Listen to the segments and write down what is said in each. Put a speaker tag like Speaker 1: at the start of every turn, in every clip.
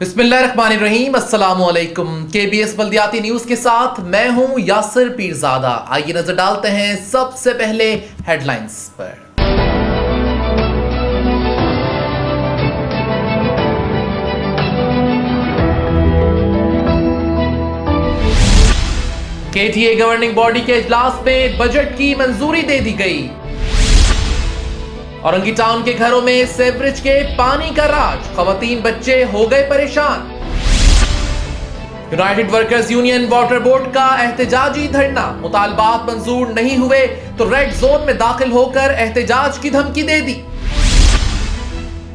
Speaker 1: बिस्मिल्लाहिर्रहमानिर्रहीम, अस्सलामुअलैकुम। केबीएस बल्दियाती न्यूज के साथ मैं हूं यासिर पीरजादा। आइए नजर डालते हैं सबसे पहले हेडलाइंस पर। केटीए गवर्निंग बॉडी के इजलास में बजट की मंजूरी दे दी गई। औरंगी टाउन के घरों में सेवरेज के पानी का राज, खवातीन बच्चे हो गए परेशान। United workers union water board का एहतजाजी धरना, मुतालबात मंजूर नहीं हुए तो रेड जोन में दाखिल होकर एहतजाज की धमकी दे दी।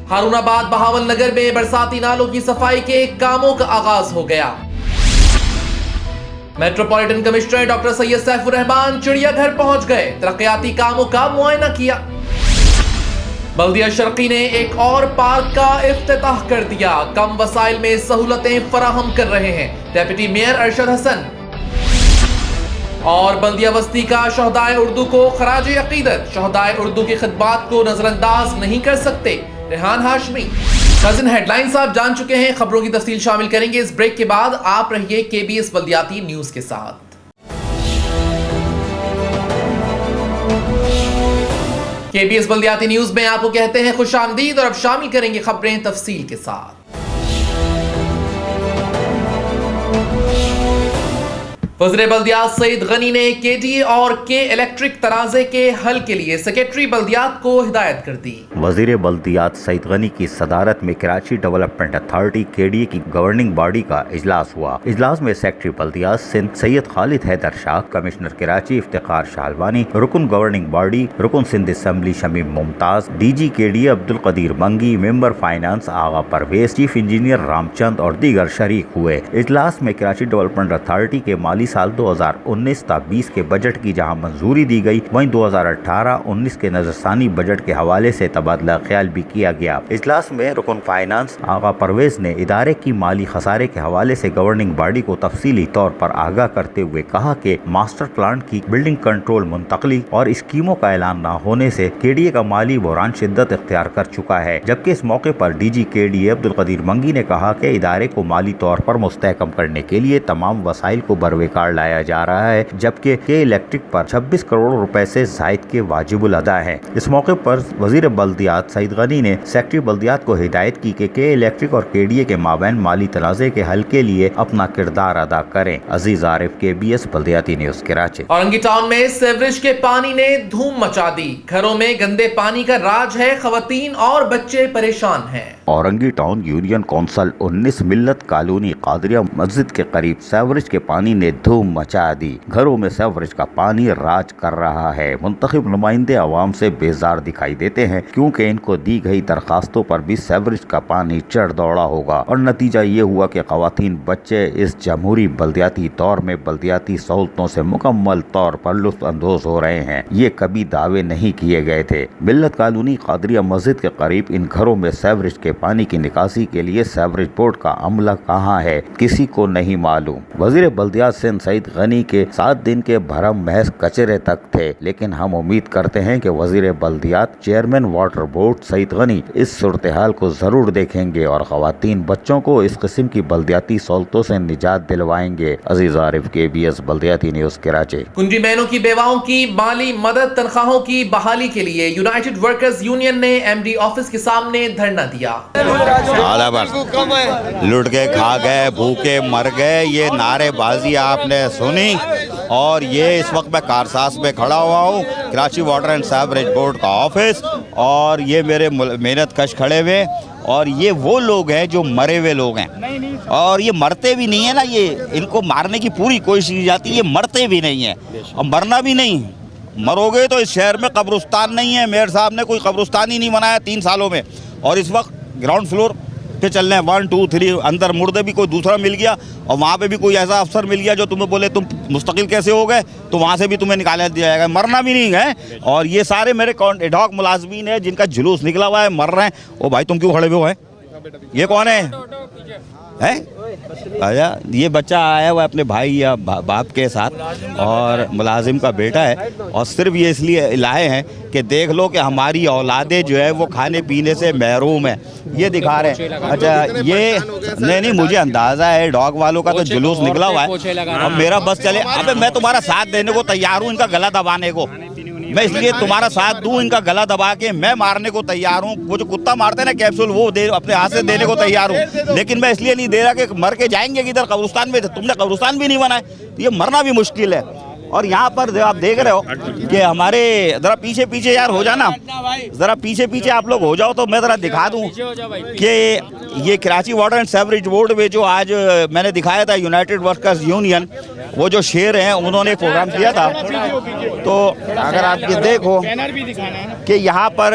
Speaker 1: हारूनाबाद बहावल नगर में बरसाती नालों की सफाई के कामों का आगाज हो गया। Metropolitan commissioner doctor Syed Saifur Rahman चिड़ियाघर पहुंच गए, तरक्याती कामों का मुआयना किया। बल्दिया शर्की ने एक और पार्क का इफ्तिताह कर दिया, कम वसाइल में सहूलतें फराहम कर रहे हैं डेप्यूटी मेयर अरशद हसन। और बल्दिया बस्ती का शहदाए उर्दू को खराज अकीदत, शहदाए उर्दू की खिदमात को नजरअंदाज नहीं कर सकते, रेहान हाशमी। कजिन हेडलाइंस आप जान चुके हैं, खबरों की तफसील शामिल करेंगे इस ब्रेक के बाद। आप रहिए केबीएस बल्दियाती न्यूज के साथ। केबीएस बल्दियाती न्यूज में आपको कहते हैं खुशामदीद और अब शामिल करेंगे खबरें तफसील के साथ। वज़ीर बल्दियात सईद गनी ने केटीए और के इलेक्ट्रिक तनाज़े के हल के लिए सेक्रेटरी बल्दियात को हिदायत कर दी।
Speaker 2: वज़ीर बल्दियात सईद गनी की सदारत में कराची डेवलपमेंट अथॉरिटी केडीए की गवर्निंग बॉडी का इजलास हुआ। इजलास में सेक्रेटरी बल्दियात सिंध सैयद खालिद हैदर शाह, कमिश्नर कराची इफ्तिखार शाहलवानी, रुकन गवर्निंग बॉडी रुकन Sindh assembly Shamim Mumtaz, DG KDA Abdul Qadir Mangi, member finance Agha Parvez, chief engineer Ramchand और दीगर शरीक हुए। इजलास में कराची डेवलपमेंट अथॉरिटी के माली साल 2019-20 के बजट की जहां मंजूरी दी गई, वहीं 2018-19 के नजरसानी बजट के हवाले से तबादला ख्याल भी किया गया। इजलास में रुकन फाइनेंस आगा परवेज ने इदारे की माली खसारे के हवाले से गवर्निंग बॉडी को तफसीली तौर पर आगाह करते हुए कहा कि मास्टर प्लान की बिल्डिंग कंट्रोल मुंतकली और स्कीमों का ऐलान न होने से केडीए का माली बहरान शिद्दत इख्तियार कर चुका है। जबकि इस मौके पर डीजी केडीए अब्दुल कदीर मंगी ने कहा कि इदारे को माली तौर पर मुस्तहकम करने के लिए तमाम वसाइल को बरवेकार लाया जा रहा है, जबकि के इलेक्ट्रिक पर 26 करोड़ रुपए से जायद के वाजिबुल अदा है। इस मौके पर वजीर बल्दियात सईद गनी ने सेक्रेटरी बल्दियात को हिदायत की कि के इलेक्ट्रिक और केडीए के माबैन माली तनाज़े के हल के लिए अपना किरदार अदा करें। अजीज आरिफ, केबीएस बल्दियाती न्यूज कराची।
Speaker 1: औरंगी टाउन में सेवरेज के पानी ने धूम मचा दी, घरों में गंदे पानी का राज है, खवातीन और बच्चे परेशान हैं।
Speaker 2: औरंगी टाउन यूनियन कौंसल 19 मिल्लत कॉलोनी कादरिया मस्जिद के करीब सेवरेज के पानी ने धूम मचा दी। घरों में सेवरेज का पानी राज कर रहा है। मुंतखब नुमाइंदे आवाम से बेजार दिखाई देते हैं, क्योंकि इनको दी गई दरखास्तों पर भी सेवरेज का पानी चढ़ दौड़ा होगा और नतीजा ये हुआ कि खवातीन बच्चे इस जमहूरी बल्दियाती दौर में बल्दियाती सहूलतों से मुकम्मल तौर पर लुत्फ अंदोज हो रहे हैं। ये कभी दावे नहीं किए गए थे। मिल्लत कॉलोनी कादरिया मस्जिद के करीब इन घरों में सेवरेज के पानी की निकासी के लिए सेवरेज बोर्ड का अमला कहाँ है, किसी को नहीं मालूम। वजीर बल्दियात सिंध सईद गनी के 7 दिन के भरम महज कचरे तक थे, लेकिन हम उम्मीद करते हैं कि वजीर बल्दियात chairman water board Saeed Ghani इस सूरत हाल को जरूर देखेंगे और खवातीन बच्चों को इस किस्म की बल्दियाती सहूलतों से निजात दिलवाएंगे। अजीज आरिफ, केबीएस बल्दियाती न्यूज कराची।
Speaker 1: कुंजी बहनों की बेवाओं की माली मदद तनख्वाहों की बहाली के लिए यूनाइटेड वर्कर्स यूनियन ने एमडी ऑफिस के सामने धरना दिया।
Speaker 3: लुट के खा गए, भूखे मर गए, ये नारेबाजी आपने सुनी। और ये इस वक्त मैं कारसाज में खड़ा हुआ हूँ, Karachi water and sewerage board का ऑफिस, और ये मेरे मेहनत कश खड़े हुए, और ये वो लोग हैं जो मरे हुए लोग हैं, और ये मरते भी नहीं है ना, ये इनको मारने की पूरी कोशिश की जाती है, ये मरते भी नहीं है और मरना भी नहीं। मरोगे तो इस शहर में कब्रिस्तान नहीं है, मेयर साहब ने कोई कब्रिस्तान ही नहीं बनाया 3 सालों में, और इस वक्त ग्राउंड फ्लोर पे चल रहे हैं 1, 2, 3, अंदर मुर्दे भी कोई दूसरा मिल गया, और वहाँ पे भी कोई ऐसा अफसर मिल गया जो तुम्हें बोले तुम मुस्तकिल कैसे हो गए, तो वहाँ से भी तुम्हें निकाला दिया जाएगा। मरना भी नहीं है, और ये सारे मेरे एडहॉक मुलाजमीन हैं जिनका जुलूस निकला हुआ है, मर रहे हैं। ओ भाई तुम क्यों खड़े हुए हो? ये कौन है? है। अच्छा, ये बच्चा आया हुआ अपने भाई या बाप के साथ और मुलाजिम का बेटा है, और सिर्फ ये इसलिए लाए हैं कि देख लो कि हमारी औलादें जो है वो खाने पीने से महरूम है, ये दिखा रहे हैं। अच्छा, ये नहीं मुझे अंदाज़ा है डॉग वालों का तो जुलूस निकला हुआ है, और मेरा बस चले। अबे मैं तुम्हारा साथ देने को तैयार हूँ, इनका गला दबाने को मैं इसलिए तुम्हारा साथ दूं, इनका गला दबा के मैं मारने को तैयार हूँ। वो जो कुत्ता मारते हैं ना कैप्सूल, वो दे अपने हाथ से देने को तैयार हूँ, लेकिन मैं इसलिए नहीं दे रहा कि मर के जाएंगे किधर, कब्रिस्तान में। तुमने कब्रिस्तान भी नहीं बनाए, ये मरना भी मुश्किल है। और यहाँ पर आप देख रहे हो कि हमारे ज़रा पीछे पीछे यार हो जाना, ज़रा पीछे पीछे आप लोग हो जाओ तो मैं ज़रा दिखा दूँ कि ये Karachi water and sewerage board में जो आज मैंने दिखाया था यूनाइटेड वर्कर्स यूनियन, वो जो शेर हैं उन्होंने एक प्रोग्राम किया था। तो अगर आप ये देखो कि यहाँ पर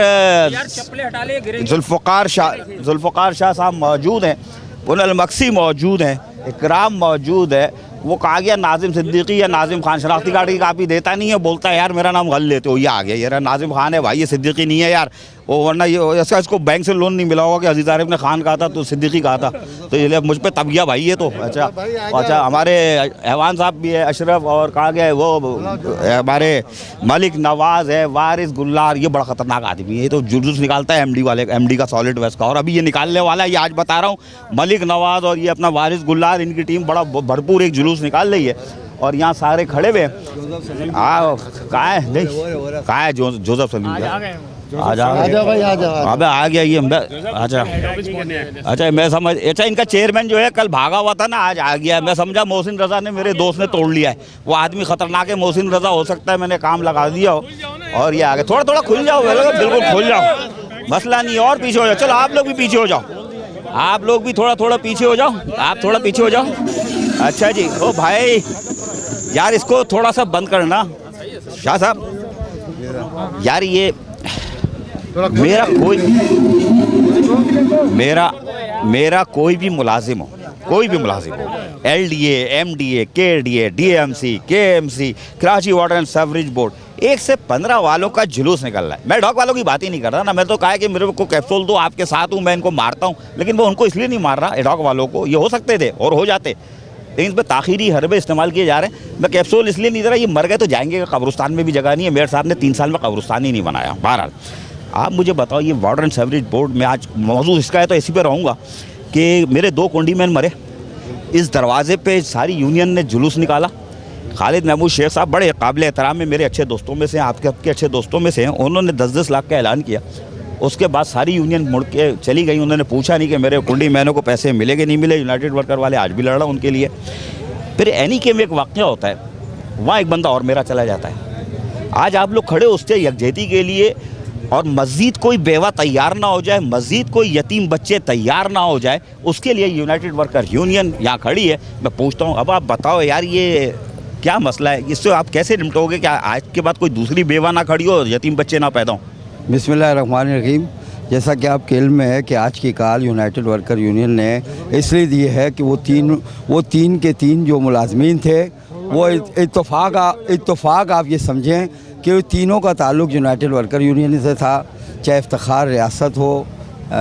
Speaker 3: जुल्फ़कार शाह साहब मौजूद हैं, पुनल मक्सी मौजूद हैं, इकराम मौजूद है। वो कहा गया नाजिम सिद्दीकी या नाजिम खान, शनाख्ती कार्ड की कापी देता नहीं है, बोलता है यार मेरा नाम गल लेते हो, ये आ गया यार नाजिम खान है भाई, ये सिद्दीकी नहीं है यार। वो वरना ये इसको बैंक से लोन नहीं मिला होगा कि अजीज़ आरिफ ने खान कहा था तो सिद्दीकी कहा था, तो ये मुझ पर तब गया भाई ये तो। अच्छा हमारे ऐवान साहब भी है, अशरफ, और कहा गया वो हमारे मलिक नवाज़ है, वारिस गुल्लार, ये बड़ा ख़तरनाक आदमी है, ये तो जुलूस निकालता है एमडी का सॉलिड वेस्ट का, और अभी ये निकालने वाला है, ये आज बता रहा हूँ। मलिक नवाज़ और ये अपना वारिस गुल्लार, इनकी टीम बड़ा भरपूर एक जुलूस निकाल रही है, और यहाँ सारे खड़े हुए हैं। कहाँ है नहीं कहाँ है जोसेफ सलीम, आ जाओ भाई, आ जाओ। अबे आ गया ये। अच्छा मैं समझ, अच्छा इनका चेयरमैन जो है कल भागा हुआ था ना, आज आ गया। मैं समझा मोहसिन रज़ा ने, मेरे दोस्त ने तोड़ लिया है, वो आदमी ख़तरनाक है मोहसिन रज़ा, हो सकता है मैंने काम लगा दिया हो, और ये आ गया। थोड़ा थोड़ा खुल जाओ, बिल्कुल खुल जाओ, मसला नहीं है, और पीछे हो जाओ। चलो आप लोग भी पीछे हो जाओ, आप लोग भी थोड़ा पीछे हो जाओ, आप थोड़ा पीछे हो जाओ। अच्छा जी, ओ भाई यार इसको थोड़ा सा बंद करना शाह साहब यार, ये मेरा कोई भी मुलाजिम हो, LDA, MDA, KDA, DMC, KMC, Karachi water and sewerage board, 1 से 15 वालों का जुलूस निकल रहा है। मैं डॉग वालों की बात ही नहीं कर रहा ना, मैं तो कहा कि मेरे को कैप्सूल दो, आपके साथ हूँ, मैं इनको मारता हूँ, लेकिन वो उनको इसलिए नहीं मार रहा, डॉग वालों को ये हो सकते थे और हो जाते, लेकिन इस पर ताखीरी हरबे इस्तेमाल किए जा रहे हैं। मैं कैप्सूल इसलिए नहीं दे रहा, ये मर गए तो जाएंगे, कब्रिस्तान में भी जगह नहीं है। मेयर साहब ने 3 साल में कब्रिस्तान ही नहीं बनाया। बहरहाल आप मुझे बताओ, ये वाटर एंड सीवरेज बोर्ड में आज मौजूद इसका है तो इसी पे रहूँगा कि मेरे 2 कुंडीमैन मरे, इस दरवाजे पे सारी यूनियन ने जुलूस निकाला। खालिद महमूद शेख साहब बड़े काबिल एहतराम में, मेरे अच्छे दोस्तों में से, आपके अच्छे दोस्तों में से हैं, उन्होंने 10-10 लाख का ऐलान किया। उसके बाद सारी यूनियन मुड़ के चली गई, उन्होंने पूछा नहीं कि मेरे कुंडीमैनों को पैसे मिले कि नहीं मिले। यूनाइटेड वर्कर वाले आज भी लड़ रहा हूँ उनके लिए। फिर एनी के में एक वाक़या होता है, वहाँ एक बंदा और मेरा चला जाता है। आज आप लोग खड़े उससे यकजहती के लिए, और मज़ीद कोई बेवा तैयार ना हो जाए, मज़ीद कोई यतीम बच्चे तैयार ना हो जाए, उसके लिए यूनाइटेड वर्कर यूनियन यहाँ खड़ी है। मैं पूछता हूँ, अब आप बताओ यार ये क्या मसला है, इससे आप कैसे निपटोगे? क्या आज के बाद कोई दूसरी बेवा ना खड़ी हो, यतीम बच्चे ना पैदा हों?
Speaker 4: बिस्मिल्लाहिर्रहमानिर्रहीम। जैसा कि आपके इल्म में है कि आज की कॉल यूनाइटेड वर्कर यूनियन ने इसलिए दी है कि वो तीन के तीन जो मुलाजमीन थे, वो इत्तफाक आप ये समझें कि तीनों का ताल्लुक़ यूनाइटेड वर्कर यूनियन से था, चाहे इफ्तिखार रियासत हो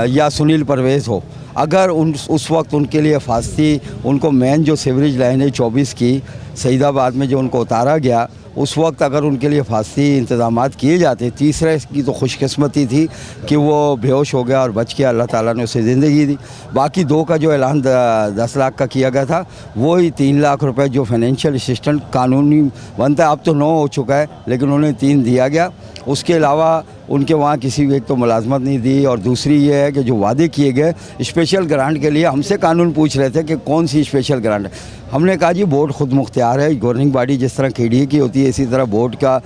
Speaker 4: या सुनील परवेज़ हो। अगर उस वक्त उनके लिए फास्ती, उनको मेन जो सीवरेज लाइन है 24 की सईदाबाद में जो उनको उतारा गया, उस वक्त अगर उनके लिए फास्ती इंतज़ामात किए जाते, तीसरे की तो खुशकिस्मती थी कि वो बेहोश हो गया और बच गया, अल्लाह ताला ने उसे ज़िंदगी दी। बाकी 2 का जो ऐलान 10 लाख का किया गया था, वो ही 3 लाख रुपए जो फाइनेंशियल असिस्टेंट कानूनी बनता है, अब तो 9 हो चुका है, लेकिन उन्हें 3 दिया गया। उसके अलावा उनके वहाँ किसी एक तो मुलाजमत नहीं दी, और दूसरी ये है कि जो वादे किए गए स्पेशल ग्रांट के लिए, हमसे कानून पूछ रहे थे कि कौन सी स्पेशल ग्रांट। हमने कहा जी बोर्ड खुद मुख्तियार है, गवर्निंग बॉडी जिस तरह KDA की होती है, इसी तरह बोर्ड का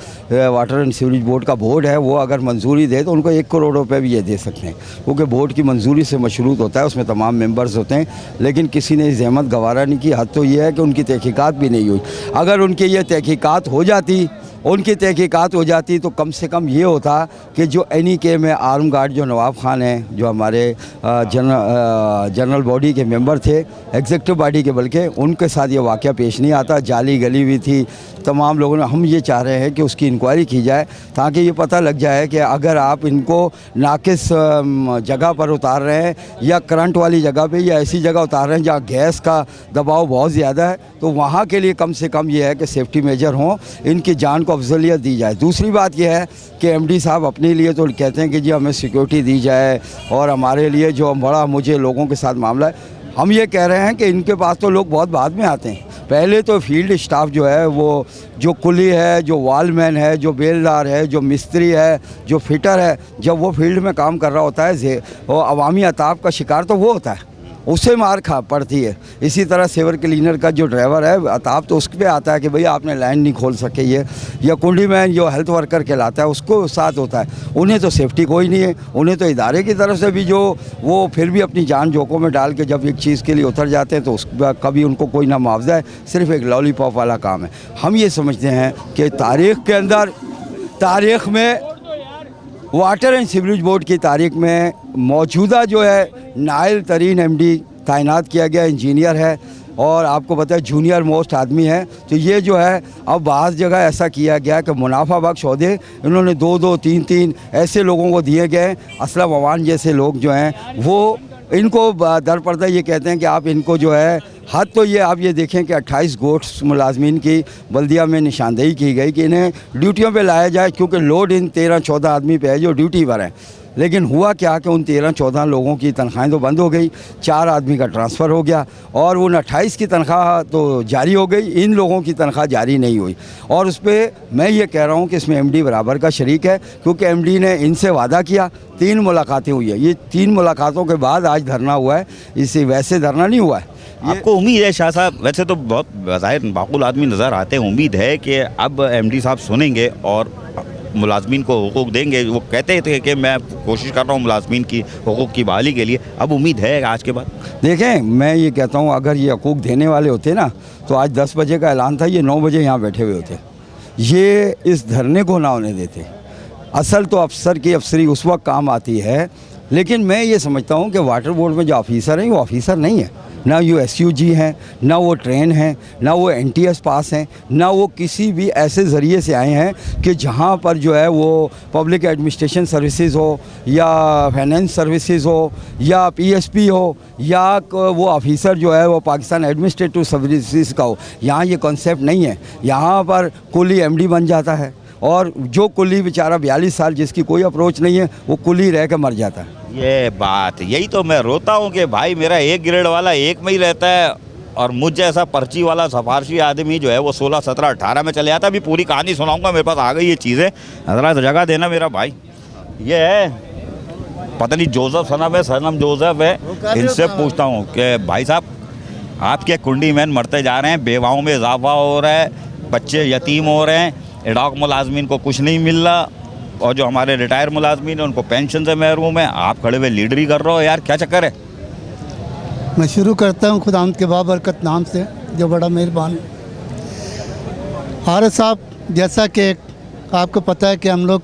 Speaker 4: वाटर एंड सीवरेज बोर्ड का बोर्ड है, वो अगर मंजूरी दे तो उनको 1 करोड़ रुपये भी ये दे सकते हैं, क्योंकि बोर्ड की मंजूरी से मशरूत होता है, उसमें तमाम मेंबर्स होते हैं। लेकिन किसी ने जहमत गवारा नहीं की। हद तो ये है कि उनकी तहकीकात भी नहीं हुई। अगर उनकी ये तहकीकात हो जाती उनकी तहकीकात हो जाती तो कम से कम ये होता कि जो NEK में आर्म गार्ड जो नवाब खान हैं, जो हमारे जनरल बॉडी के मेंबर थे, एग्जीक्यूटिव बॉडी के, बल्कि उनके साथ ये वाक़या पेश नहीं आता। जाली गली हुई थी तमाम लोगों ने। हम ये चाह रहे हैं कि उसकी इंक्वायरी की जाए ताकि ये पता लग जाए कि अगर आप इनको नाकिस जगह पर उतार रहे हैं या करंट वाली जगह पे या ऐसी जगह उतार रहे हैं जहाँ गैस का दबाव बहुत ज़्यादा है, तो वहाँ के लिए कम से कम ये है कि सेफ्टी मेजर हों, इनकी जान को अफजलियत दी जाए। दूसरी बात यह है कि MD साहब अपने लिए तो कहते हैं कि जी हमें सिक्योरिटी दी जाए और हमारे लिए जो बड़ा मुझे लोगों के साथ मामला है, हम ये कह रहे हैं कि इनके पास तो लोग बहुत बाद में आते हैं। पहले तो फील्ड स्टाफ जो है, वो जो कुली है, जो वॉलमैन है, जो बेलदार है, जो मिस्त्री है, जो फिटर है, जब वो फील्ड में काम कर रहा होता है वो अवामी अताब का शिकार तो वो होता है, उससे मार खा पड़ती है। इसी तरह सेवर क्लीनर का जो ड्राइवर है, अताब तो उस पर आता है कि भैया आपने लाइन नहीं खोल सके ये, या कुंडी मैन जो हेल्थ वर्कर कहलाता है उसको साथ होता है। उन्हें तो सेफ्टी कोई नहीं है, उन्हें तो इदारे की तरफ से भी जो वो फिर भी अपनी जान जोखों में डाल के जब एक चीज़ के लिए उतर जाते हैं तो उसका कभी उनको कोई ना मुआवजा है, सिर्फ एक लॉलीपॉप वाला काम है। हम ये समझते हैं कि तारीख़ में वाटर एंड सीवरेज बोर्ड की तारीख में मौजूदा जो है नाइल तरीन MD तैनात किया गया इंजीनियर है, और आपको पता है जूनियर मोस्ट आदमी है। तो ये जो है अब बाज़ जगह ऐसा किया गया कि मुनाफा बख्श ओहदे इन्होंने 2-2, 3-3 ऐसे लोगों को दिए गए। असलम अवान जैसे लोग जो हैं वो इनको दर पर्दा ये कहते हैं कि आप इनको जो है हद तो ये आप ये देखें कि 28 गोट्स मुलाजमीन की बल्दिया में निशानदेही की गई कि इन्हें ड्यूटियों पे लाया जाए, क्योंकि लोड इन 13-14 आदमी पे है जो ड्यूटी पर हैं। लेकिन हुआ क्या कि उन 13-14 लोगों की तनख्वाहें तो बंद हो गई, 4 आदमी का ट्रांसफ़र हो गया और उन 28 की तनख्वाह तो जारी हो गई, इन लोगों की तनख्वाह जारी नहीं हुई। और उस पर मैं ये कह रहा हूँ कि इसमें MD बराबर का शरीक है, क्योंकि MD ने इनसे वादा किया, 3 मुलाकातें हुई है। ये 3 मुलाकातों के बाद आज धरना हुआ है, इससे वैसे धरना नहीं हुआ है।
Speaker 3: आपको उम्मीद है शाह साहब, वैसे तो बहुत ज़ाहिर माकूल आदमी नज़र आते हैं, उम्मीद है कि अब MD साहब सुनेंगे और मुलाजमीन को हुकूक देंगे। वो कहते थे कि मैं कोशिश कर रहा हूँ मुलाजमीन की हुकूक की बहाली के लिए, अब उम्मीद है आज के बाद?
Speaker 4: देखें, मैं ये कहता हूँ अगर ये हुकूक देने वाले होते ना तो आज 10 बजे का ऐलान था, ये 9 बजे यहाँ बैठे हुए होते, ये इस धरने को ना होने देते। असल तो अफसर की अफसरी उस वक्त काम आती है, लेकिन मैं ये समझता हूँ कि वाटर बोर्ड में जो ऑफिसर हैं वो ऑफिसर नहीं है, ना वो SUG हैं, ना वो ट्रेन हैं, ना वो NTS पास हैं, ना वो किसी भी ऐसे ज़रिए से आए हैं कि जहाँ पर जो है वो पब्लिक एडमिनिस्ट्रेशन सर्विसेज हो या फाइनेंस सर्विसेज हो या PSP हो या वो ऑफिसर जो है वो पाकिस्तान एडमिनिस्ट्रेटिव सर्विसेज का हो। यहाँ ये कॉन्सेप्ट नहीं है। यहाँ पर कुली MD बन जाता है और जो कुली बेचारा 42 साल जिसकी कोई अप्रोच नहीं है वो कुली रह कर मर जाता है।
Speaker 3: ये बात, यही तो मैं रोता हूँ कि भाई मेरा 1 ग्रेड वाला 1 में ही रहता है और मुझ जैसा पर्ची वाला सफारशी आदमी जो है वो 16, 17, 18 में चले जाता है। अभी पूरी कहानी सुनाऊंगा, मेरे पास आ गई ये चीज़ें, ज़रा जगह देना मेरा भाई। ये है पता नहीं जोसेफ सनम है, सनम जोसेफ है, इनसे पूछता हूँ कि भाई साहब आपके कुंडी मैन मरते जा रहे हैं, बेवाओं में इजाफा हो रहा है, बच्चे यतीम हो रहे हैं, एडॉक मुलाजमीन को कुछ नहीं मिल रहा और जो हमारे रिटायर मुलाजमीन हैं उनको पेंशन से महरूम है। आप खड़े हुए लीडरी कर रहे हो यार, क्या चक्कर है?
Speaker 5: मैं शुरू करता हूँ खुदावंद के बाबरकत नाम से जो बड़ा मेहरबान। हारिस साहब, जैसा कि आपको पता है कि हम लोग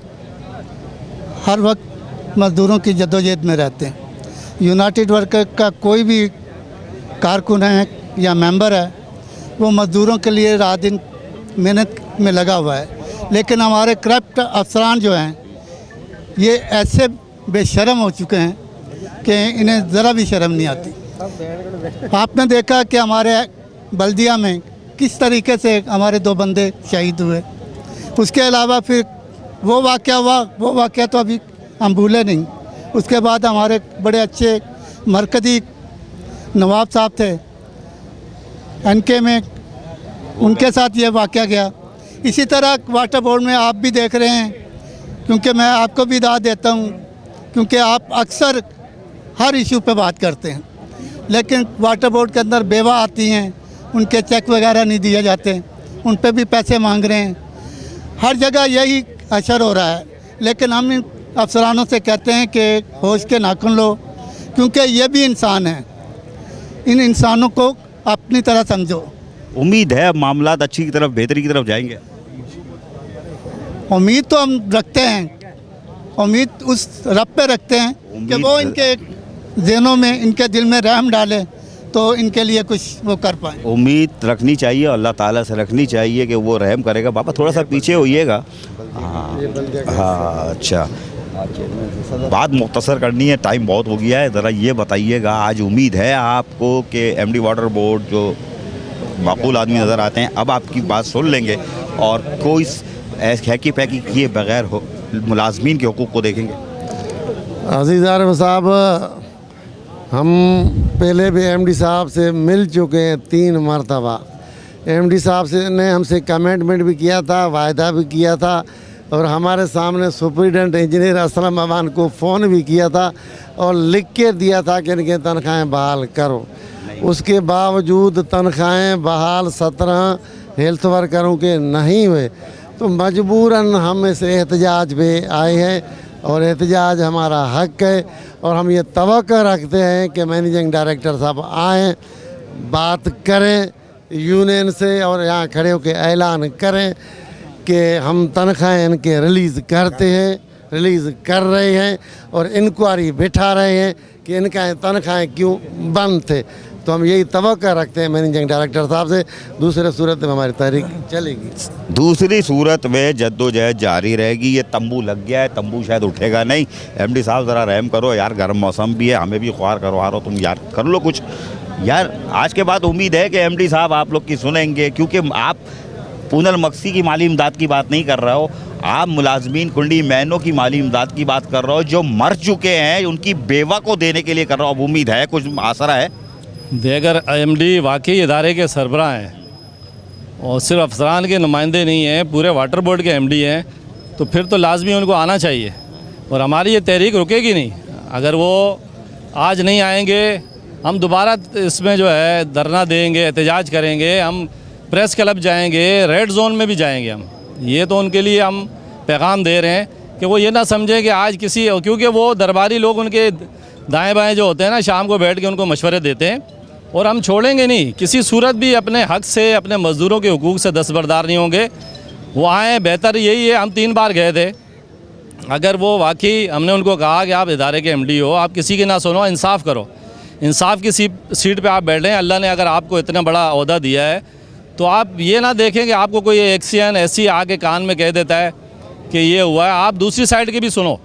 Speaker 5: हर वक्त मज़दूरों की जद्दोजहद में रहते हैं। यूनाइटेड वर्कर का कोई भी कारकुन है या मेंबर है वो मज़दूरों के लिए रात दिन मेहनत में लगा हुआ है, लेकिन हमारे करप्ट अफसरान जो हैं ये ऐसे बेशरम हो चुके हैं कि इन्हें ज़रा भी शर्म नहीं आती। आपने देखा कि हमारे बल्दिया में किस तरीके से हमारे 2 बंदे शहीद हुए। उसके अलावा फिर वो वाक़या हुआ, वो वाक़या तो अभी हम भूले नहीं। उसके बाद हमारे बड़े अच्छे मरकज़ी नवाब साहब थे NK में, उनके साथ ये वाक़या गया। इसी तरह वाटर बोर्ड में आप भी देख रहे हैं, क्योंकि मैं आपको भी दाद देता हूँ क्योंकि आप अक्सर हर इशू पे बात करते हैं, लेकिन वाटर बोर्ड के अंदर बेवा आती हैं, उनके चेक वगैरह नहीं दिए जाते, उन पे भी पैसे मांग रहे हैं। हर जगह यही असर हो रहा है, लेकिन हम इन अफसरानों से कहते हैं कि होश के नाखून लो, क्योंकि ये भी इंसान हैं, इन इंसानों को अपनी तरह समझो।
Speaker 3: उम्मीद है मामलात अच्छी की तरफ, बेहतरी की तरफ जाएंगे।
Speaker 5: उम्मीद तो हम रखते हैं, उम्मीद उस रब पे रखते हैं कि वो इनके ज़हनों में, इनके दिल में रहम डाले तो इनके लिए कुछ वो कर पाए।
Speaker 3: उम्मीद रखनी चाहिए, अल्लाह ताला से रखनी चाहिए कि वो रहम करेगा। पापा थोड़ा सा पीछे होइएगा। हाँ अच्छा, बात मुख्तसर करनी है, टाइम बहुत हो गया है। ज़रा ये बताइएगा, आज उम्मीद है आपको कि एमडी वाटर बोर्ड जो माकूल आदमी नज़र आते हैं अब आपकी बात सुन लेंगे और कोई हैकी पैकी किए बगैर हो मुलाजमीन के हुकूक़ को देखेंगे?
Speaker 6: अजीज़ आरिफ साहब, हम पहले भी एमडी साहब से मिल चुके हैं 3 मरतबा। एमडी साहब से ने हमसे कमिटमेंट भी किया था, वायदा भी किया था और हमारे सामने सुपरिटेंडेंट इंजीनियर असलम अमान को फ़ोन भी किया था और लिख के दिया था कि इनके तनख्वाहें बहाल करो। उसके बावजूद तनख्वाहें बहाल 17 हेल्थ वर्करों के नहीं हुए, तो मजबूरन हम इस एहतजाज पे आए हैं और एहतजाज हमारा हक है और हम ये तवक्को रखते हैं कि मैनेजिंग डायरेक्टर साहब आएँ, बात करें यूनियन से और यहाँ खड़े होकर ऐलान करें कि हम तनख्वाहें इनके रिलीज़ करते हैं, रिलीज़ कर रहे हैं और इंक्वायरी बिठा रहे हैं कि इनका तनख्वाहें क्यों बंद थे। तो हम यही तवक्को रखते हैं मैनेजिंग डायरेक्टर साहब से। दूसरे सूरत में हमारी तहरीक चलेगी,
Speaker 3: दूसरी सूरत में जद्दोजहद जारी रहेगी। ये तंबू लग गया है, तंबू शायद उठेगा नहीं। एमडी साहब ज़रा रहम करो यार, गर्म मौसम भी है, हमें भी ख्वार करवा रहे हो तुम यार, कर लो कुछ यार। आज के बाद उम्मीद है कि एमडी साहब आप लोग की सुनेंगे, क्योंकि आप पूनल मक्सी की माली इमदाद की बात नहीं कर रहे हो, आप मुलाजमीन कुंडी मैनों की माली इमदाद की बात कर रहे हो, जो मर चुके हैं उनकी बेवा को देने के लिए कर रहे हो। अब उम्मीद है कुछ आसरा है?
Speaker 7: अगर एमडी वाकई इदारे के सरबराह हैं और सिर्फ अफसरान के नुमाइंदे नहीं हैं, पूरे वाटर बोर्ड के एमडी हैं, तो फिर तो लाजमी उनको आना चाहिए और हमारी ये तहरीक रुकेगी नहीं। अगर वो आज नहीं आएंगे, हम दोबारा इसमें जो है धरना देंगे, एहतजाज करेंगे, हम प्रेस क्लब जाएंगे, रेड जोन में भी जाएंगे हम। ये तो उनके लिए हम पैगाम दे रहे हैं कि वो ये ना समझें कि आज किसी, क्योंकि वो दरबारी लोग उनके दाएं बाएं जो होते हैं ना, शाम को बैठ के उनको मशवरे देते हैं और हम छोड़ेंगे नहीं। किसी सूरत भी अपने हक से, अपने मज़दूरों के हुकूक से दस्तबरदार नहीं होंगे। वो आएँ, बेहतर यही है। हम 3 बार गए थे, अगर वो वाकई, हमने उनको कहा कि आप इदारे के एमडी हो, आप किसी की ना सुनो, इंसाफ करो, इंसाफ की सीट पे आप बैठें। अल्लाह ने अगर आपको इतना बड़ा ओहदा दिया है तो आप ये ना देखें कि आपको कोई एक्सियन ऐसी आके कान में कह देता है कि ये हुआ है। आप दूसरी साइड की भी सुनो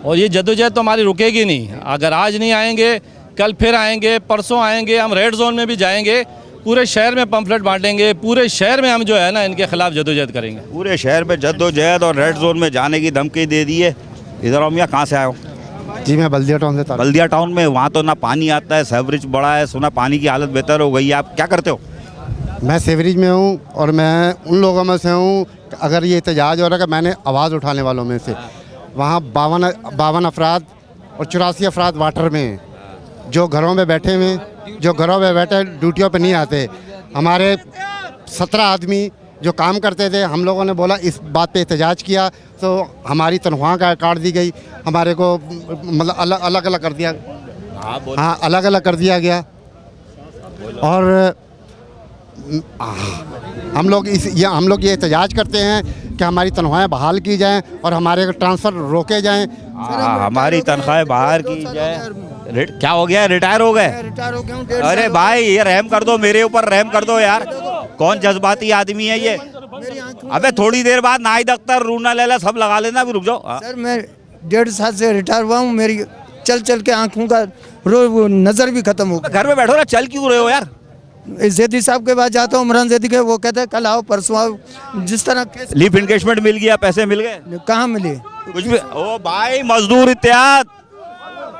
Speaker 7: और ये जद्दोजहद तो हमारी रुकेगी नहीं। अगर आज नहीं आएंगे, कल फिर आएंगे, परसों आएंगे, हम रेड जोन में भी जाएंगे, पूरे शहर में पम्फलेट बांटेंगे, पूरे शहर में हम जो है ना इनके खिलाफ जद्दोजहद करेंगे।
Speaker 3: पूरे शहर में जद्दोजहद और रेड जोन में जाने की धमकी दे दी है। इधर हम कहाँ से आए हो?
Speaker 6: जी मैं बल्दिया टाउन से था।
Speaker 3: बल्दिया टाउन में वहाँ तो ना पानी आता है, सेवरेज बड़ा है, सुना पानी की हालत बेहतर हो गई है। आप क्या करते हो?
Speaker 6: मैं सेवरेज में हूँ और मैं उन लोगों में से हूँ, अगर ये एहतजाज हो रहा है कि मैंने आवाज़ उठाने वालों में से। वहाँ 52 अफराद और 84 अफराद वाटर में हैं, जो घरों में बैठे हुए, जो घरों में बैठे ड्यूटियों पे नहीं आते। हमारे 17 आदमी जो काम करते थे, हम लोगों ने बोला, इस बात पे एहतजाज किया तो हमारी तनख्वाह का काट दी गई, हमारे को मतलब अलग अलग कर दिया। हाँ, अलग अलग कर दिया गया और हम लोग ये एहतजाज करते हैं कि हमारी तनख्वाहें बहाल की जाएं और हमारे ट्रांसफ़र रोके जाएं।
Speaker 3: हमारी तनख्वाहें बाहर की जाए। क्या हो गया? रिटायर हो गए?
Speaker 6: रिटायर हो गया।
Speaker 3: अरे भाई ये रहम कर दो, मेरे ऊपर रहम कर दो यार। कौन जज्बाती आदमी है ये? अबे थोड़ी देर बाद नाहिद अख्तर, रूना लैला सब लगा लेना, भी रुक जाओ।
Speaker 8: सर मैं 1.5 साल से रिटायर हुआ हूँ, मेरी चल चल के आँखों का नज़र भी ख़त्म हो गया।
Speaker 3: घर में बैठो ना, चल क्यों रहे हो यार?
Speaker 8: जैदी साहब के पास जाता हूँ, इमरान जैदी के, वो कहते हैं कल आओ परसों आओ। जिस तरह
Speaker 3: लीव एंगेजमेंट मिल गया, पैसे मिल गए?
Speaker 8: कहाँ मिले
Speaker 3: कुछ भी। ओ भाई मजदूर इत्तेहाद,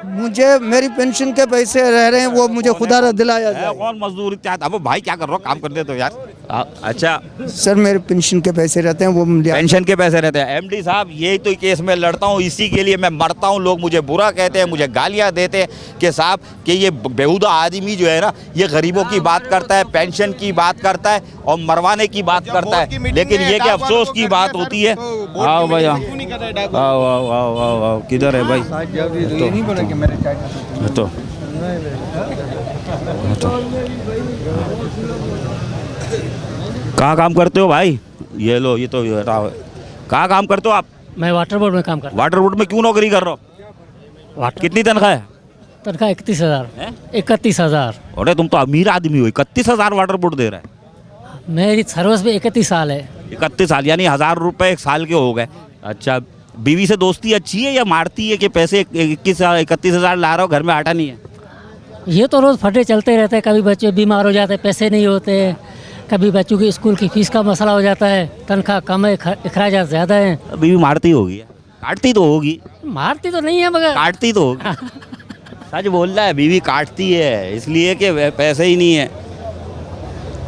Speaker 8: मुझे मेरी पेंशन के पैसे रह रहे हैं, वो मुझे खुदा दिलाया जाए।
Speaker 3: कौन मजदूर इत्तेहाद? अब भाई क्या कर रहे हो, काम कर दे तो यार। अच्छा
Speaker 8: सर मेरे पेंशन के पैसे रहते हैं, वो
Speaker 3: पेंशन के पैसे रहते हैं। एमडी साहब यही तो केस में लड़ता हूँ, इसी के लिए मैं मरता हूँ। लोग मुझे बुरा कहते हैं, मुझे गालियाँ देते हैं कि साहब कि ये बेहुदा आदमी जो है ना, ये गरीबों की बात करता है, पेंशन की बात करता है और मरवाने की बात करता है। लेकिन ये कि अफसोस की बात होती है। आओ भाई, आओ आओ आओ आओ आओ, किधर है भाई? तो कहाँ काम करते हो भाई? ये लो, ये तो कहाँ काम करते हो आप?
Speaker 9: मैं वाटर बोर्ड में काम करता
Speaker 3: वाटर बोर्ड में क्यों नौकरी कर रहे हो?
Speaker 9: हूँ। वाटर
Speaker 3: कितनी तनख्वाह है?
Speaker 9: तनख्वाह 31,000।
Speaker 3: हैं?
Speaker 9: 31,000।
Speaker 3: अरे तुम तो अमीर आदमी हो, 31,000 वाटर बोर्ड दे रहा है।
Speaker 9: मेरी सर्विस में 31 साल है।
Speaker 3: 31 साल यानी 1000 रुपये एक साल के हो गए। अच्छा, बीवी से दोस्ती अच्छी है या मारती है कि पैसे 31,000 ला रहा हो, घर में आटा नहीं है?
Speaker 9: ये तो रोज़ फटे चलते रहते हैं। कभी बच्चे बीमार हो जाते हैं, पैसे नहीं होते हैं। कभी बच्चों की स्कूल की फीस का मसला हो जाता है, तनख्वाह कम है, अखराजात ज़्यादा हैं।
Speaker 3: बीवी मारती होगी, काटती तो होगी।
Speaker 9: मारती तो नहीं है मगर
Speaker 3: काटती तो होगी। सच बोल रहा है, बीवी काटती है इसलिए कि पैसे ही नहीं है।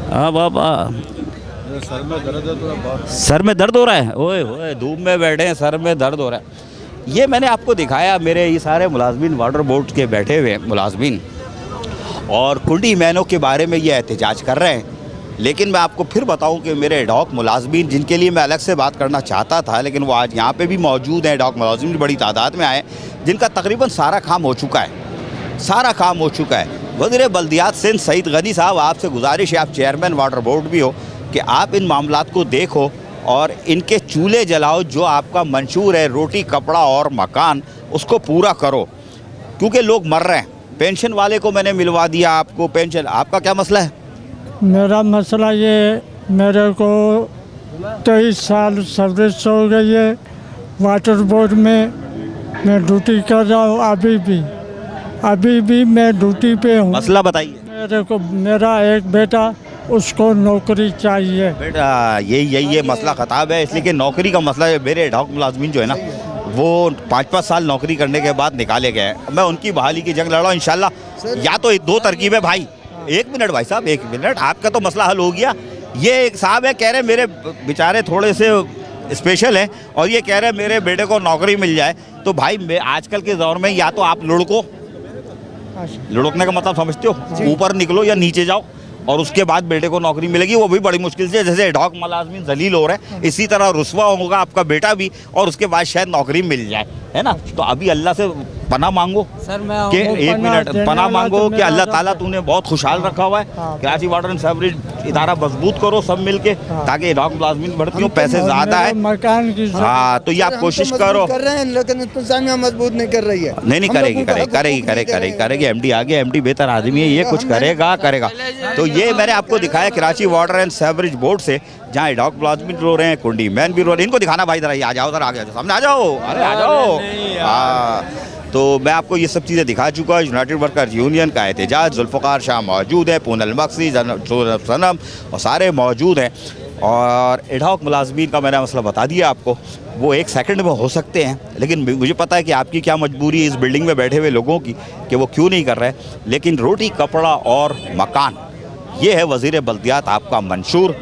Speaker 3: हाँ बाबा, सर में दर्द हो रहा है। ओए होए, धूप में बैठे हैं, सर में दर्द हो रहा है। ये मैंने आपको दिखाया, मेरे ये सारे मुलाजमीन वाटर बोर्ड के बैठे हुए मुलाजमीन और कुंडी मैनों के बारे में ये एहतजाज कर रहे हैं। लेकिन मैं आपको फिर बताऊं कि मेरे एडॉक मुलाजमीन, जिनके लिए मैं अलग से बात करना चाहता था, लेकिन वो आज यहाँ पे भी मौजूद हैं। एडॉक मुलाजमीन बड़ी तादाद में आए, जिनका तकरीबन सारा काम हो चुका है, सारा काम हो चुका है। वज़ीर बल्दियात सिंध सईद गनी साहब, आपसे गुजारिश है, आप चेयरमैन वाटर बोर्ड भी हो, कि आप इन मामलात को देखो और इनके चूल्हे जलाओ। जो आपका मंशूर है रोटी, कपड़ा और मकान, उसको पूरा करो, क्योंकि लोग मर रहे हैं। पेंशन वाले को मैंने मिलवा दिया आपको पेंशन। आपका क्या मसला है?
Speaker 10: मेरा मसला ये, मेरे को 23 साल सर्विस हो गई है वाटर बोर्ड में। मैं ड्यूटी कर रहा हूँ अभी भी मैं ड्यूटी पे हूँ।
Speaker 3: मसला बताइए।
Speaker 10: मेरे को, मेरा एक बेटा, उसको नौकरी चाहिए।
Speaker 3: बेटा ये मसला ख़ताब है, इसलिए कि नौकरी का मसला है। मेरे एडॉक मुलाजमीन जो है ना, वो 5-5 साल नौकरी करने के बाद निकाले गए हैं। मैं उनकी बहाली की जंग लड़ रहा हूँ इंशाल्लाह। या तो 2 तरकीब है भाई। 1 मिनट भाई साहब, 1 मिनट, आपका तो मसला हल हो गया। ये एक साहब है, कह रहे मेरे बेचारे थोड़े से स्पेशल हैं और ये कह रहे मेरे बेटे को नौकरी मिल जाए। तो भाई आजकल के दौर में या तो आप लुढ़को, लुढ़कने का मतलब समझते हो, ऊपर निकलो या नीचे जाओ और उसके बाद बेटे को नौकरी मिलेगी, वो भी बड़ी मुश्किल से। जैसे एडॉक मुलाजमीन जलील हो रहे हैं, इसी तरह रुस्वा होगा आपका बेटा भी और उसके बाद शायद नौकरी मिल जाए, है ना। तो अभी अल्लाह से पनाह मांगो
Speaker 10: सर, मैं
Speaker 3: कि 1 मिनट पनाह मांगो कि अल्लाह ताला तूने बहुत खुशहाल रखा हुआ है। कराची वाटर एंड सीवरेज इदारा मजबूत करो सब मिल के, ताकि एडॉक मुलाजमीन बढ़ती हो, पैसे ज़्यादा है
Speaker 10: मकान की।
Speaker 3: हाँ, तो ये आप कोशिश करो।
Speaker 8: कर रहे हैं, लेकिन इंतजामिया मजबूत नहीं कर रही है।
Speaker 3: नहीं करेगी। एमडी आ गया, एमडी बेहतर आदमी है, ये कुछ करेगा। तो ये मैंने आपको दिखाया Karachi water and sewerage board से, जहाँ एडॉक मुलाजमीन रो रहे हैं, कुंडी मैन भी रो रहे हैं। इनको दिखाना भाई जरा, आ जाओ, आ जाओ सामने, आ जाओ, अरे आ जाओ। हाँ, तो मैं आपको ये सब चीज़ें दिखा चुका हूँ। यूनाइटेड वर्कर यूनियन का एहतजाज, जुल्फ़िकार शाह मौजूद है, पूनल मक्सी, सनम और सारे मौजूद हैं। और एडॉक मुलाजमीन का मैंने मसला बता दिया आपको। वो 1 सेकंड में हो सकते हैं, लेकिन मुझे पता है कि आपकी क्या मजबूरी है इस बिल्डिंग में बैठे हुए लोगों की, कि वो क्यों नहीं कर रहे। लेकिन रोटी, कपड़ा और मकान, ये है वज़ीर बल्दियात आपका मंशूर।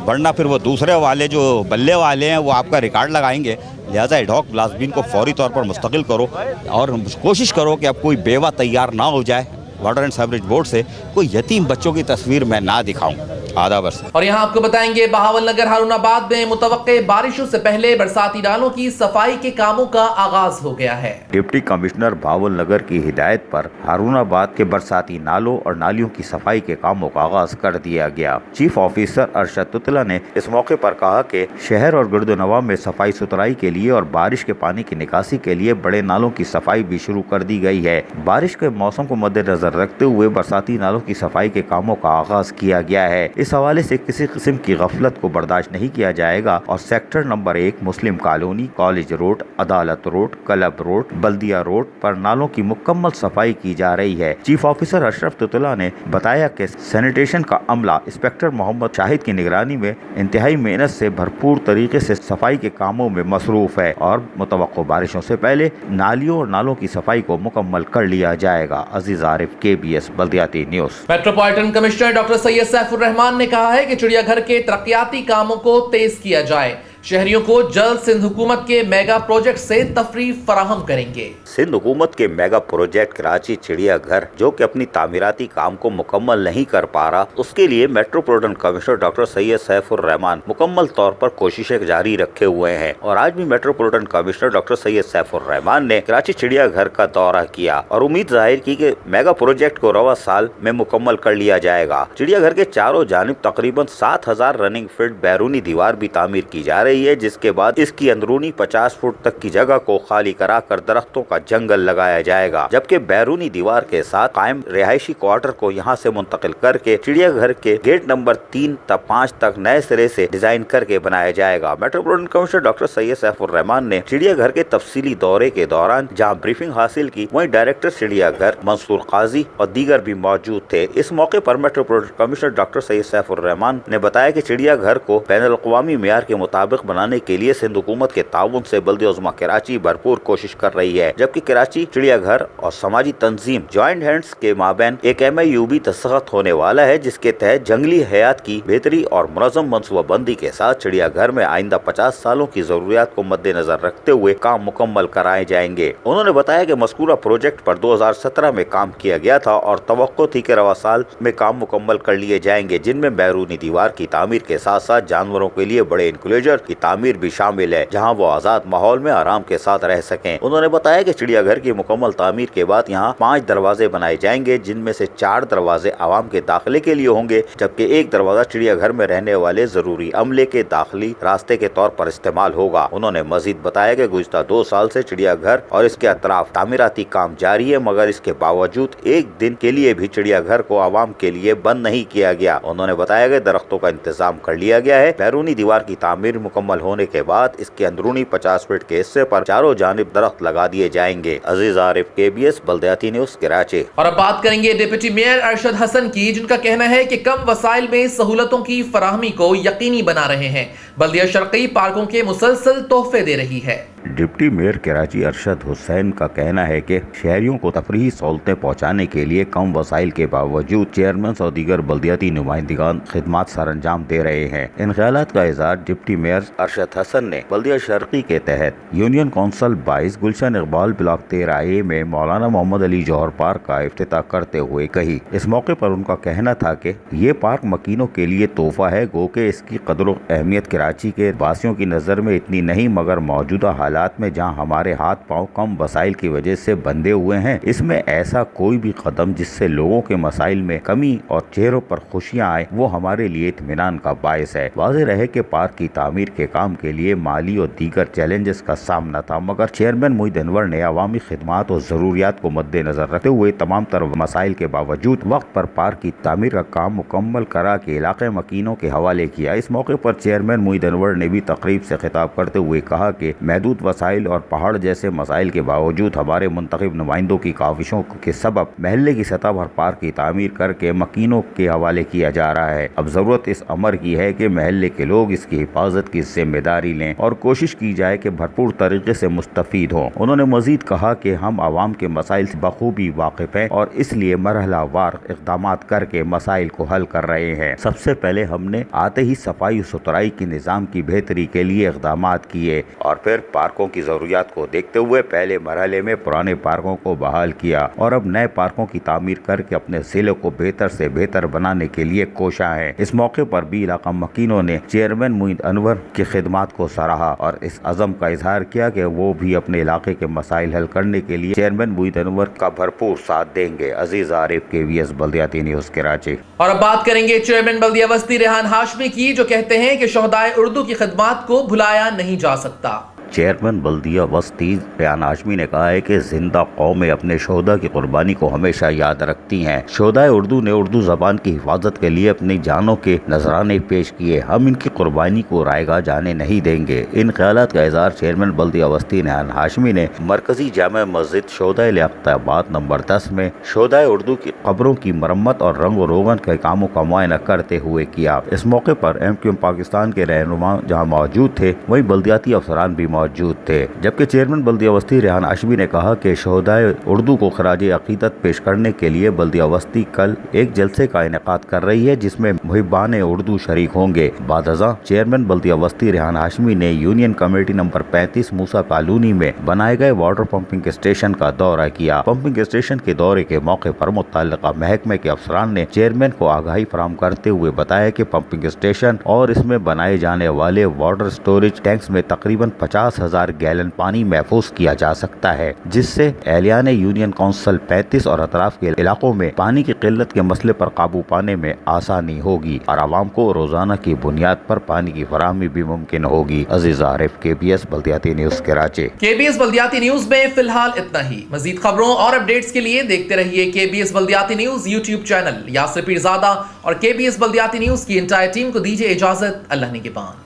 Speaker 3: वरना फिर वो दूसरे वाले जो बल्ले वाले हैं वो आपका रिकॉर्ड लगाएंगे। लिहाजा एडॉक मुलाजमीन को फौरी तौर पर मुस्तकिल करो और कोशिश करो कि अब कोई बेवा तैयार ना हो जाए वाटर एंड सीवरेज बोर्ड से, कोई यतीम बच्चों की तस्वीर मैं ना दिखाऊं। आधा वर्ष। और
Speaker 1: यहाँ आपको बताएंगे बहावल नगर हारूनाबाद में मुतवक्के बारिशों से पहले बरसाती नालों की सफाई के कामों का आगाज हो गया है।
Speaker 2: डिप्टी कमिश्नर बहावल नगर की हिदायत पर हारूनाबाद के बरसाती नालों और नालियों की सफाई के कामों का आगाज कर दिया गया। चीफ ऑफिसर अरशद तुतला ने इस मौके पर कहा कि शहर और गिरदोनवा में सफाई सुथराई के लिए और बारिश के पानी की निकासी के लिए बड़े नालों की सफाई भी शुरू कर दी गई है। बारिश के मौसम को मद्देनजर रखते हुए बरसाती नालों की सफाई के कामों का आगाज किया गया है। इस हवाले से किसी किस्म की गफलत को बर्दाश्त नहीं किया जाएगा और सेक्टर नंबर 1 मुस्लिम कॉलोनी, कॉलेज रोड, अदालत रोड, क्लब रोड, बल्दिया रोड पर नालों की मुकम्मल सफाई की जा रही है। चीफ ऑफिसर अशरफ तुतला ने बताया कि सैनिटेशन का अमला इंस्पेक्टर मोहम्मद शाहिद की निगरानी में इंतहाई मेहनत से भरपूर तरीके से सफाई के कामों में मसरूफ है और मुतवक्को बारिशों से पहले नालियों और नालों की सफाई को मुकम्मल कर लिया जाएगा। अजीज आरिफ, KBS बल्दियाती news.
Speaker 1: Metropolitan commissioner doctor Syed Saifur Rahman ने कहा है कि चिड़ियाघर के तरक्याती कामों को तेज किया जाए। शहरियों को जल्द सिंध हुकूमत के मेगा प्रोजेक्ट से तफरीह फराहम करेंगे।
Speaker 2: सिंध हुकूमत के मेगा प्रोजेक्ट कराची चिड़ियाघर जो कि अपनी तामीराती काम को मुकम्मल नहीं कर पा रहा, उसके लिए metropolitan commissioner doctor Syed Saifur Rahman मुकम्मल तौर पर कोशिशें जारी रखे हुए हैं और आज भी metropolitan commissioner doctor Syed Saifur Rahman ने कराची चिड़ियाघर का दौरा किया और उम्मीद जाहिर की कि मेगा प्रोजेक्ट को रवा साल में मुकम्मल कर लिया जाएगा। चिड़ियाघर के चारों जानिब तकरीबन 7000 रनिंग फीट बैरूनी दीवार भी तामीर की जा रही गई है, जिसके बाद इसकी अंदरूनी 50 फुट तक की जगह को खाली कराकर दरख्तों का जंगल लगाया जाएगा, जबकि बैरूनी दीवार के साथ कायम रिहायशी क्वार्टर को यहाँ से मुंतकिल करके चिड़ियाघर के गेट नंबर 3 तक 5 तक नए सिरे से डिजाइन करके बनाया जाएगा। Metropolitan commissioner doctor Syed Saifur Rahman ने चिड़ियाघर के तफसीली दौरे के दौरान जहाँ ब्रीफिंग हासिल की, वहीं डायरेक्टर चिड़ियाघर मंसूर काजी और दीगर भी मौजूद थे। इस मौके पर metropolitan commissioner doctor Syed Saifur Rahman ने बताया कि चिड़ियाघर को बैनुल-अक़वामी मेयार के मुताबिक बनाने के लिए सिंध हुकूमत के ताउन से बल्दिया-उज़्मा कराची भरपूर कोशिश कर रही है, जबकि कराची चिड़ियाघर और समाजी तंजीम ज्वाइंट हैंड्स के माबैन एक MOU भी दस्तखत होने वाला है, जिसके तहत जंगली हयात की बेहतरी और मुनज़्ज़म मनसूबाबंदी के साथ चिड़ियाघर में आइंदा 50 सालों की जरूरियात को मद्देनजर रखते हुए काम मुकम्मल कराए जाएंगे। उन्होंने बताया कि मज़कूरा प्रोजेक्ट पर 2017 में काम किया गया था और तवक्को थी कि रवा साल में काम मुकम्मल कर लिए जाएंगे, जिनमें बैरूनी दीवार की तामीर के साथ साथ जानवरों के लिए बड़े इंक्लोजर की तामीर भी शामिल है, जहाँ वो आज़ाद माहौल में आराम के साथ रह सकें। उन्होंने बताया कि चिड़ियाघर की मुकम्मल तामीर के बाद यहाँ 5 दरवाजे बनाए जाएंगे, जिनमें से 4 दरवाजे आवाम के दाखिले के लिए होंगे, जबकि एक दरवाजा चिड़ियाघर में रहने वाले जरूरी अमले के दाखिली रास्ते के तौर पर इस्तेमाल होगा। उन्होंने मजीद बताया कि गुज़िश्ता 2 साल से चिड़ियाघर और इसके अतराफ तामीराती काम जारी है, मगर इसके बावजूद एक दिन के लिए भी चिड़ियाघर को आवाम के लिए बंद नहीं किया गया। उन्होंने बताया कि दरख्तों का इंतजाम कर लिया गया है। बैरूनी दीवार की तामीर मुकम्मल होने के बाद इसके अंदरूनी 50 फीट के हिस्से पर चारों जानिब दरख्त लगा दिए जाएंगे। अजीज आरिफ, KBS बल्दियाती न्यूज़, कराची।
Speaker 1: और अब बात करेंगे डिप्टी मेयर अरशद हसन की, जिनका कहना है कि कम वसाइल में सहूलतों की फराहमी को यकीनी बना रहे हैं। बल्दिया शर्की पार्कों के मुसलसल तोहफे दे रही है।
Speaker 2: डिप्टी मेयर कराची अरशद हुसैन का कहना है कि शहरियों को तफरीही सहूलतें पहुँचाने के लिए कम वसाइल के बावजूद चेयरमैन और दीगर बल्दियाती नुमाइंदगान खिदमात सरअंजाम दे रहे हैं। इन ख्यालात का इज़हार डिप्टी मेयर अरशद हसन ने बल्दिया शर्की के तहत यूनियन कौंसल 22 गुलशन इकबाल ब्लॉक 13A में मौलाना मोहम्मद अली जौहर पार्क का इफ्तिताह करते हुए कही। इस मौके पर उनका कहना था कि ये पार्क मकीनों के लिए तोहफा है, गो के इसकी कदर अहमियत कराची के वासियों की नज़र में इतनी नहीं, मगर मौजूदा हालात में जहां हमारे हाथ पांव कम वसाइल की वजह से बंधे हुए हैं, इसमें ऐसा कोई भी कदम जिससे लोगों के मसाइल में कमी और चेहरों पर खुशियां आए, वो हमारे लिए इत्मीनान का बायस है। वाज़ेह रहे कि पार्क की तामीर के काम के लिए माली और दीगर चैलेंजेस का सामना था, मगर चेयरमैन मोहिद अनवर ने अवामी खिदमात और जरूरियात को मद्देनजर रखते हुए तमाम तर मसाइल के बावजूद वक्त पर पार्क की तामीर का काम मुकम्मल करा के इलाके मकीनों के हवाले किया। इस मौके पर चेयरमैन मोहिद अनवर ने भी तकरीब से खिताब करते हुए कहा कि महदूद वसाइल और पहाड़ जैसे मसाइल के बावजूद हमारे मुंतखब नुमाइंदों की काविशों के सबब महल्ले की सतह पर पार्क की तामीर करके मकीनों के हवाले किया जा रहा है। अब जरूरत इस अमर की है कि महल्ले के लोग इसकी हिफाजत की जिम्मेदारी लें और कोशिश की जाए कि भरपूर तरीके से मुस्तफीद हों। उन्होंने मजीद कहा कि हम आवाम के मसाइल से बखूबी वाकिफ हैं और इसलिए मरहलावार इक़दाम करके मसाइल को हल कर रहे हैं। सबसे पहले हमने आते ही सफाई सुथराई के निज़ाम की बेहतरी के लिए इक़दाम किए और फिर पार्कों की ज़रूरियात को देखते हुए पहले मरहले में पुराने पार्कों को बहाल किया और अब नए पार्कों की तामीर करके अपने ज़िले को बेहतर से बेहतर बनाने के लिए कोशा है। इस मौके पर भी इलाका मकीनों ने चेयरमैन मोहिद अनवर की खिदमात को सराहा और इस अज़म का इजहार किया कि वो भी अपने इलाके के मसाइल हल करने के लिए चेयरमैन मोहिद अनवर का भरपूर साथ देंगे। अजीज आरिफ, KBS बल्दियाती न्यूज़, कराची। और अब बात करेंगे चेयरमैन बल्दिया वस्ती रेहान हाशमी की, जो कहते हैं कि शोहदाए उर्दू की खिदमात को भुलाया नहीं जा सकता। चेयरमैन बल्दिया वस्ती रेहान हाशमी ने कहा है कि जिंदा कौमें अपने शोहदा की कुर्बानी को हमेशा याद रखती हैं। शोहदाए उर्दू ने उर्दू जबान की हिफाजत के लिए अपनी जानों के नजराने पेश किए। हम इनकी कुर्बानी को रायगा जाने नहीं देंगे। इन ख्यालात का इज़हार चेयरमैन बल्दिया वस्ती रेहान हाशमी ने मरकजी जामे मस्जिद शोहदाए लियाकताबाद नंबर 10 में शोहदाए उर्दू की कब्रों की मरम्मत और रंग रोगन के कामों का मुआयना करते हुए किया। इस मौके पर MQM पाकिस्तान के रहनुमा जहाँ मौजूद थे, वहीं बल्दियाती अफसरान भी मौजूद थे। जबकि चेयरमैन बल्दिया वस्ती रेहान हाशमी ने कहा कि शोहदाए उर्दू को खराजे अकीदत पेश करने के लिए बल्दिया वस्ती कल एक जलसे का इनेकाद कर रही है, जिसमें मुहिबान उर्दू शरीक होंगे। बादअज़ां चेयरमैन बल्दिया वस्ती रेहान हाशमी ने यूनियन कमेटी नंबर 35 मूसा कॉलोनी में बनाए गए वाटर पंपिंग स्टेशन का दौरा किया। पंपिंग स्टेशन के दौरे के मौके पर मुतल्लिका महकमे के अफसरान ने चेयरमैन को आगाही फराहम करते हुए बताया कि पंपिंग स्टेशन और इसमें बनाए जाने वाले वाटर स्टोरेज टैंक्स में तकरीबन 50 50,000 गैलन पानी महफूज किया जा सकता है, जिससे एहलियान यूनियन काउंसिल 35 और अतराफ के इलाकों में पानी की किल्लत के मसले पर काबू पाने में आसानी होगी और आवाम को रोजाना की बुनियाद पर पानी की फराहमी भी मुमकिन होगी। अजीज आरिफ, KBS बल्दियाती न्यूज कराची।
Speaker 1: KBS बल्दियाती न्यूज में फिलहाल इतना ही। मजीद खबरों और अपडेट्स के लिए देखते रहिए KBS बल्दियाती news YouTube channel. Yasir Pirzada और KBS बल्दियाती न्यूज की इंटायर टीम को दीजिए इजाजत। अल्लाह निगहबान।